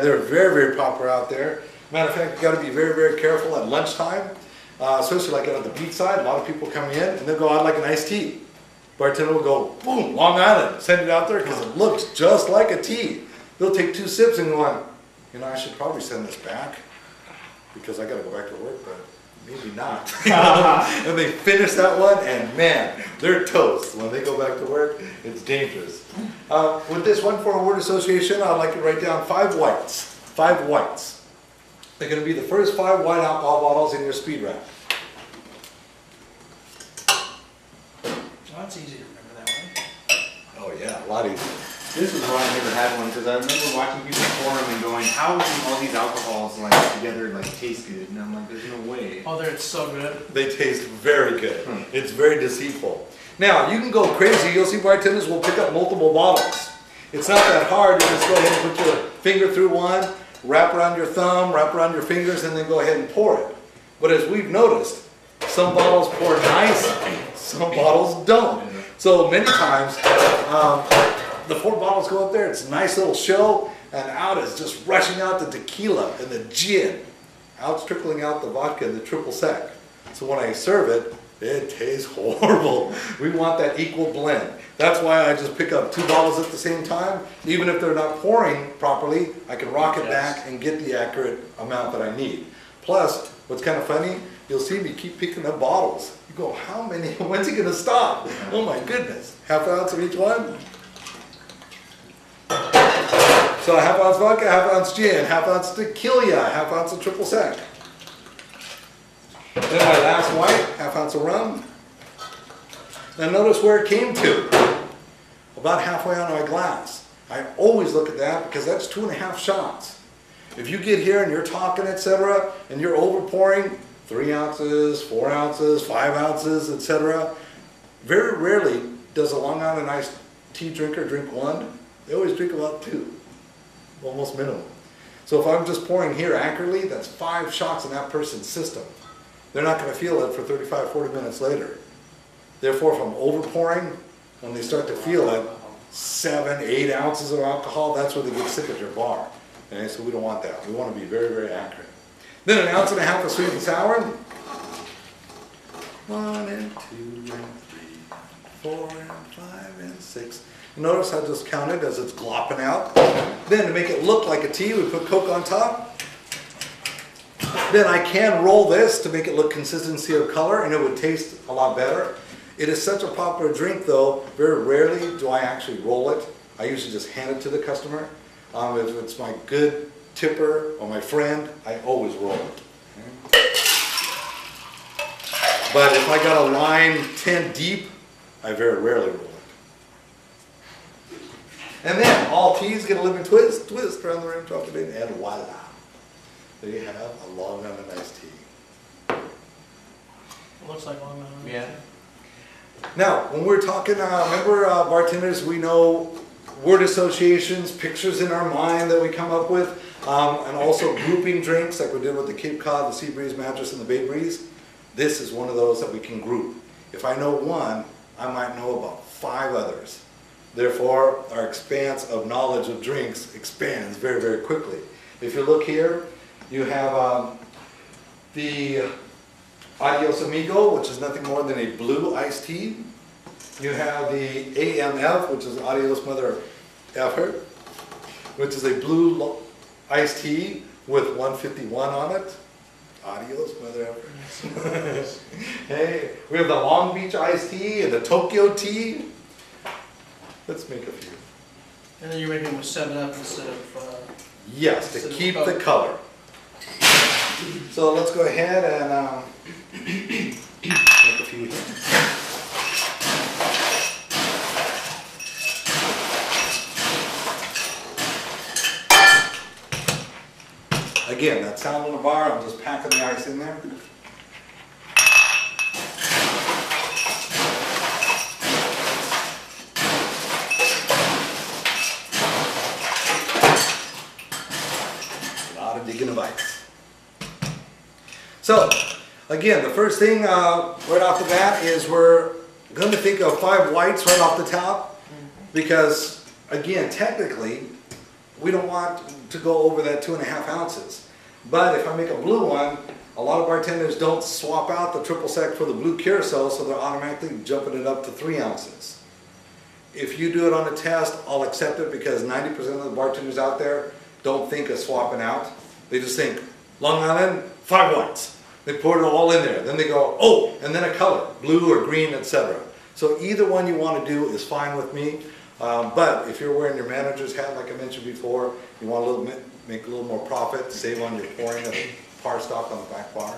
they're very, very popular out there. Matter of fact, you got to be very, very careful at lunchtime, especially like at the beach side. A lot of people come in and they'll go out like an iced tea. Bartender will go, boom, Long Island, send it out there because it looks just like a tea. They'll take 2 sips and go on, you know, I should probably send this back because I got to go back to work, but maybe not. And they finish that one, and man, they're toast. When they go back to work, it's dangerous. With this one for a word association, I'd like to write down 5 whites. 5 whites. They're going to be the first 5 white alcohol bottles in your speed rack. Oh, that's easy to remember that one. Oh yeah, a lot easier. This is why I never had one, because I remember watching people pour them and going, how can all these alcohols like together like taste good? And I'm like, there's no way. Oh, it's so good. They taste very good. It's very deceitful. Now, you can go crazy. You'll see bartenders will pick up multiple bottles. It's not that hard. You just go ahead and put your finger through one, wrap around your thumb, wrap around your fingers, and then go ahead and pour it. But as we've noticed, some bottles pour nice, some bottles don't. So many times, the 4 bottles go up there, it's a nice little show, and out is just rushing out the tequila and the gin. Out's trickling out the vodka and the triple sec. So when I serve it, it tastes horrible. We want that equal blend. That's why I just pick up 2 bottles at the same time. Even if they're not pouring properly, I can rock it back and get the accurate amount that I need. Plus, what's kind of funny, you'll see me keep picking up bottles. You go, how many? When's he going to stop? Oh my goodness. Half ounce of each one? So a half ounce vodka, half ounce gin, half ounce tequila, half ounce of triple sec. Then my last white, half ounce of rum. Now notice where it came to. About halfway on my glass. I always look at that because that's 2.5 shots. If you get here and you're talking, etc., and you're over pouring 3 ounces, 4 ounces, 5 ounces, etc., very rarely does a Long Island iced tea drinker drink 1. They always drink about 2, almost minimum. So if I'm just pouring here accurately, that's 5 shots in that person's system. They're not going to feel it for 35, 40 minutes later. Therefore, if I'm over pouring, when they start to feel it, 7, 8 ounces of alcohol, that's where they get sick at your bar. Okay, so we don't want that. We want to be very, very accurate. Then 1.5 ounces of sweet and sour. 1 and 2 and 3, 4 and 5 and 6. Notice I just counted as it's glopping out. Then to make it look like a tea, we put Coke on top. Then I can roll this to make it look consistency of color, and it would taste a lot better. It is such a popular drink though, very rarely do I actually roll it. I usually just hand it to the customer. If it's my good tipper or my friend, I always roll it. Okay? But if I got a line 10 deep, I very rarely roll it. And then all teas get a lemon twist, twist around the rim, drop it in, and voila. There you have a Long Island iced tea. It looks like Long Island. Yeah. Now, when we're talking, remember bartenders, we know word associations, pictures in our mind that we come up with, and also grouping drinks like we did with the Cape Cod, the Sea Breeze mattress, and the Bay Breeze. This is one of those that we can group. If I know one, I might know about 5 others. Therefore, our expanse of knowledge of drinks expands very, very quickly. If you look here, you have the Adios Amigo, which is nothing more than a blue iced tea. You have the AMF, which is Adios Mother Effer, which is a blue iced tea with 151 on it. Adios Mother Effer. Hey, we have the Long Beach iced tea and the Tokyo tea. Let's make a few. And then you're making them with 7-Up instead of... Yes, to keep the color. So let's go ahead and make a few here. Again, that sound on the bar, I'm just packing the ice in there. Digging of ice. So, again, the first thing right off the bat is we're going to think of 5 whites right off the top, because, again, technically, we don't want to go over that 2.5 ounces. But if I make a blue one, a lot of bartenders don't swap out the triple sec for the blue curacao, so they're automatically jumping it up to 3 ounces. If you do it on a test, I'll accept it because 90% of the bartenders out there don't think of swapping out. They just think, Long Island, 5 whites. They pour it all in there. Then they go, oh, and then a color, blue or green, etc. So either one you want to do is fine with me. But if you're wearing your manager's hat, like I mentioned before, you want to make a little more profit, save on your pouring of par stock on the back bar,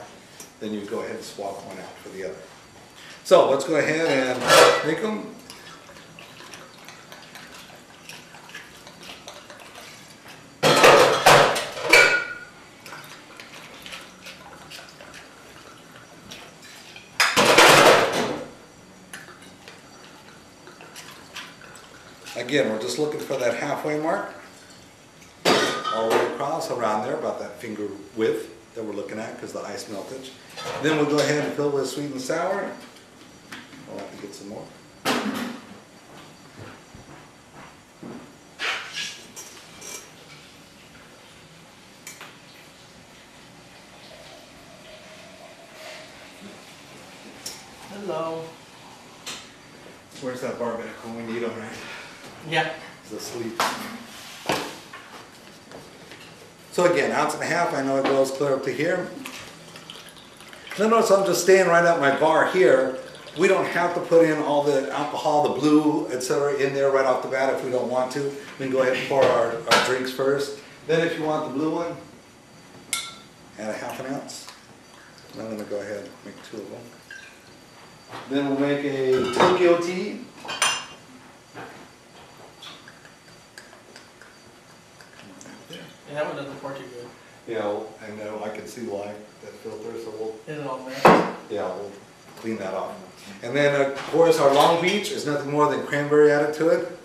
then you go ahead and swap one out for the other. So let's go ahead and make them. Again, we're just looking for that halfway mark, all the way across, around there, about that finger width that we're looking at because the ice melted. Then we'll go ahead and fill with sweet and sour. I'll have to get some more. Hello. Where's that bar back when we need them, right? Yeah. It's asleep. So again, 1.5 ounces, I know it goes clear up to here. Now notice I'm just staying right at my bar here. We don't have to put in all the alcohol, the blue, etc. in there right off the bat if we don't want to. We can go ahead and pour our drinks first. Then if you want the blue one, add 1/2 ounce. And I'm going to go ahead and make 2 of them. Then we'll make a Tokyo tea. Yeah, that one doesn't pour too good. Yeah, I know, I can see why, that filter, so we'll, Is it all mixed? yeah, we'll clean that off. And then, of course, our Long Beach is nothing more than cranberry added to it.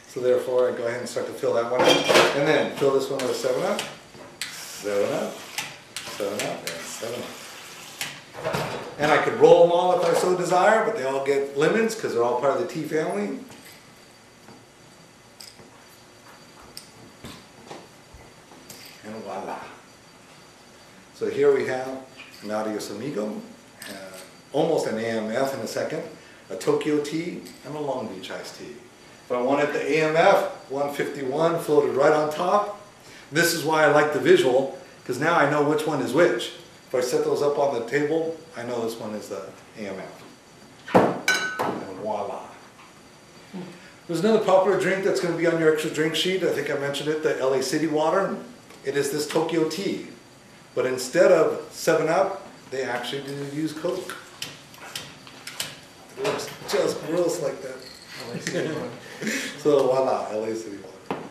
So therefore, I go ahead and start to fill that one up. And then fill this one with a 7-Up, 7-Up, 7-Up, and 7-Up. And I could roll them all if I so desire, but they all get lemons because they're all part of the tea family. And voila. So here we have an Adios Amigo, almost an AMF in a second, a Tokyo tea, and a Long Beach iced tea. If I wanted the AMF 151 floated right on top, this is why I like the visual, because now I know which one is which. If I set those up on the table, I know this one is the AMF. And voila. There's another popular drink that's going to be on your extra drink sheet. I think I mentioned it, the LA City water. It is this Tokyo tea. But instead of 7-Up, they actually do use Coke. It looks just gross like that. LA City one. So voila, LA City water.